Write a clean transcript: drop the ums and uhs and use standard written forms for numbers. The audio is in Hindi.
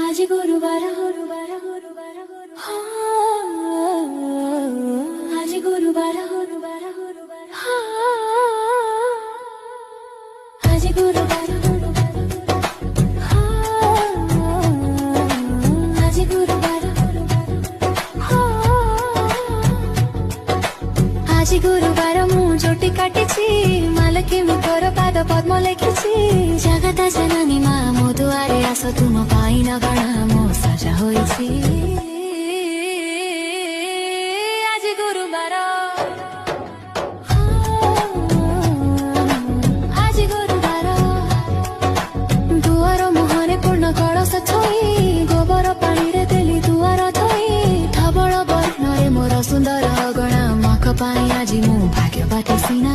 आज गुरुवार गुरुवार गुरुवार आज गुरुवार गुरुवार गुरुवार आज गुरुवार गुरुवार आज गुरुवार आज गुरुवार मु जोटी काटिछि मालकिमी तोर पाद पद्म लेखिछि जगत जननी मा मो दुआरे आस तुम पाइन गण मो सजा होइछि आज गुरुवार आज गुरुवार दुआर मुहरे पूर्ण कलश थोई गोबर पानी रे देली दुआर थोई धवल वर्णरे मोर सुंदर गणा मख पाई आज मु भाग्यवती सिना।